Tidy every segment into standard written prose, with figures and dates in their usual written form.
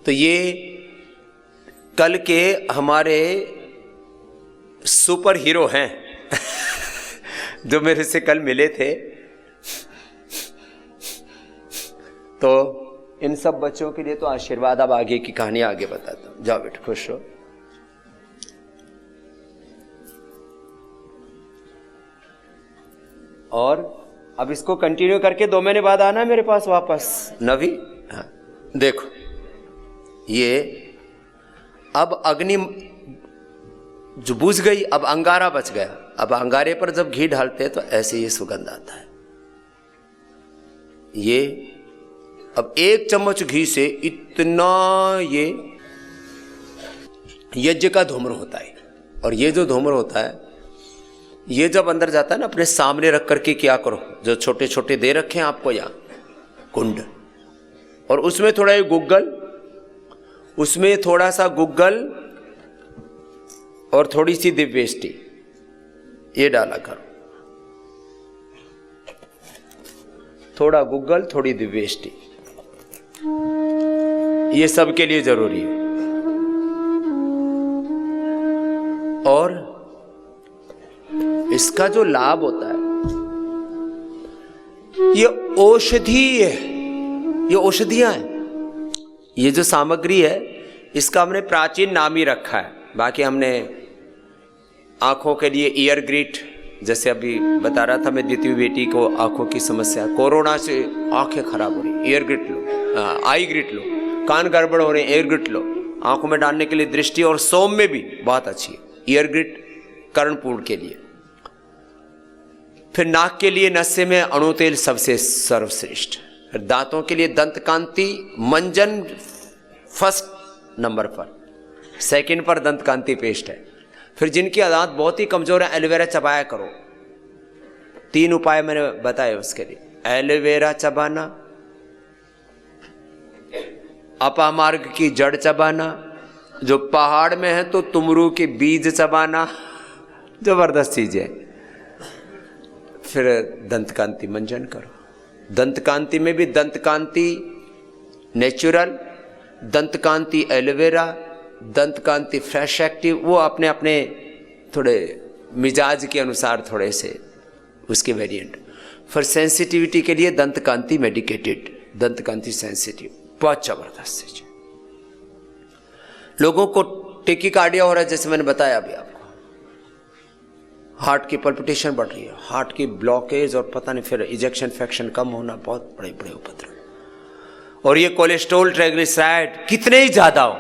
तो ये कल के हमारे सुपर हीरो हैं जो मेरे से कल मिले थे। तो इन सब बच्चों के लिए तो आशीर्वाद। अब आगे की कहानी आगे बताता हूं। जाओ बेटा, खुश हो। और अब इसको कंटिन्यू करके 2 महीने बाद आना मेरे पास वापस। नवी, हाँ देखो, ये अब अग्नि जो बुझ गई, अब अंगारा बच गया। अब अंगारे पर जब घी डालते हैं तो ऐसे ये सुगंध आता है। ये अब 1 चम्मच घी से इतना ये यज्ञ का धूम्र होता है। और ये जो धूम्र होता है, ये जब अंदर जाता है ना, अपने सामने रख करके क्या करो, जो छोटे छोटे दे रखे हैं आपको यहाँ कुंड, और उसमें थोड़ा ये गुग्गल, उसमें थोड़ा सा गुग्गल और थोड़ी सी दिव्येष्टि ये डाला करो। थोड़ा गुग्गल, थोड़ी दिव्येष्टि, ये सबके लिए जरूरी है। और इसका जो लाभ होता है, ये औषधि है, ये औषधियां हैं। ये जो सामग्री है इसका हमने प्राचीन नाम ही रखा है। बाकी हमने आंखों के लिए ईयर ग्रिट, जैसे अभी बता रहा था मैं द्वितीय बेटी को आंखों की समस्या, कोरोना से आंखें खराब हो रही, ईयर ग्रिट लो, आई ग्रिट लो, कान गड़बड़ हो रहे हैं, ईयर ग्रिट लो, आंखों में डालने के लिए दृष्टि और सोम में भी बहुत अच्छी है ईयर ग्रिट, कर्णपूर के लिए। फिर नाक के लिए नस्से में अणु तेल सबसे सर्वश्रेष्ठ। दांतों के लिए दंतकांति मंजन फर्स्ट नंबर पर, सेकंड पर दंतकांति पेस्ट है। फिर जिनकी दांत बहुत ही कमजोर है, एलोवेरा चबाया करो। 3 उपाय मैंने बताए उसके लिए। एलोवेरा चबाना, अपामार्ग की जड़ चबाना, जो पहाड़ में है तो तुमरू के बीज चबाना, जबरदस्त चीज है। फिर दंतकांति मंजन करो। दंतकांति में भी Dantkanti natural, Dantkanti aloe vera, Dantkanti fresh active, वो अपने अपने थोड़े मिजाज के अनुसार थोड़े से उसके वेरिएंट। फिर सेंसिटिविटी के लिए दंतकांति मेडिकेटेड, दंतकांति सेंसिटिव, बहुत जबरदस्त चीज। लोगों को टेकिकार्डिया हो रहा है, जैसे मैंने बताया अभी आपको, हार्ट की पल्पिटेशन बढ़ रही है, हार्ट की ब्लॉकेज और पता नहीं, फिर इजेक्शन फ्रैक्शन कम होना, बहुत बड़े बड़े उपद्रव। और ये कोलेस्ट्रॉल, ट्राइग्लिसराइड कितने ही ज्यादा हो,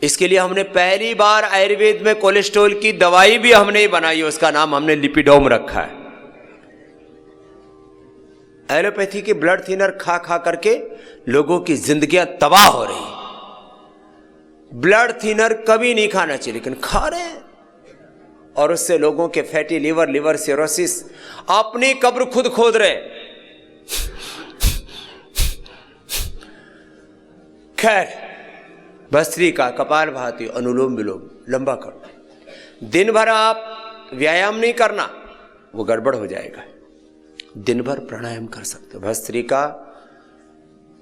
इसके लिए हमने पहली बार आयुर्वेद में कोलेस्ट्रॉल की दवाई भी हमने ही बनाई है, उसका नाम हमने लिपिडोम रखा है। एलोपैथी के ब्लड थिनर खा खा करके लोगों की जिंदगियां तबाह हो रही। ब्लड थिनर कभी नहीं खाना चाहिए, लेकिन खा रहे हैं, और उससे लोगों के फैटी लिवर, लिवर सिरोसिस, अपनी कब्र खुद खोद रहे। खैर, भस्त्रिका, कपालभाति, अनुलोम विलोम लंबा करो। दिन भर आप व्यायाम नहीं करना, वो गड़बड़ हो जाएगा। दिन भर प्राणायाम कर सकते हो। भस्त्रिका,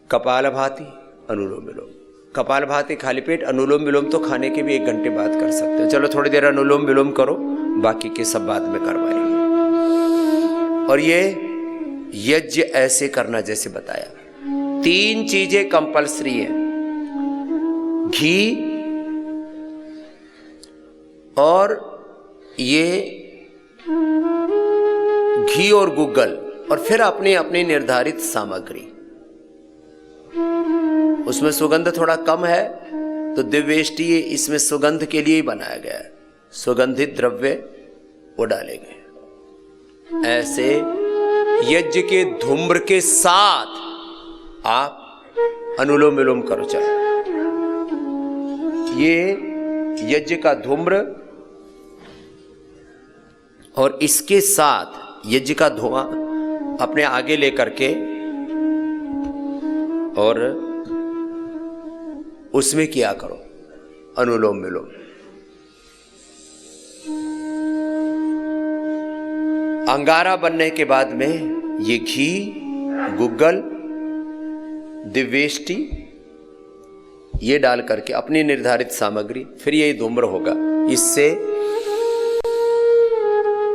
कपालभाति, अनुलोम विलोम। कपालभाति खाली पेट, अनुलोम विलोम तो खाने के भी 1 घंटे बाद कर सकते हो। चलो थोड़ी देर अनुलोम विलोम करो, बाकी के सब बाद में करवाएंगे। और ये यज्ञ ऐसे करना जैसे बताया। 3 चीजें कंपलसरी है, घी और ये घी और गुग्गल, और फिर अपनी अपनी निर्धारित सामग्री। उसमें सुगंध थोड़ा कम है तो दिव्येष्टि इसमें सुगंध के लिए ही बनाया गया है, सुगंधित द्रव्य वो डाले गए। ऐसे यज्ञ के धूम्र के साथ आप अनुलोम विलोम करो। चलो, ये यज्ञ का धूम्र और इसके साथ यज्ञ का धुआं अपने आगे लेकर के, और उसमें किया करो अनुलोम विलोम। अंगारा बनने के बाद में ये घी, गुग्गल, दिव्येष्टि ये डाल करके अपनी निर्धारित सामग्री, फिर ये धूम्र होगा, इससे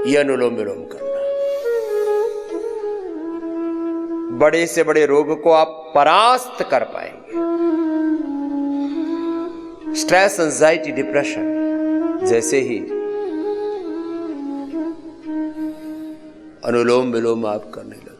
ये अनुलोम विलोम करना। बड़े से बड़े रोग को आप परास्त कर पाएंगे। स्ट्रेस, एंजाइटी, डिप्रेशन, जैसे ही अनुलोम विलोम आप करने लगे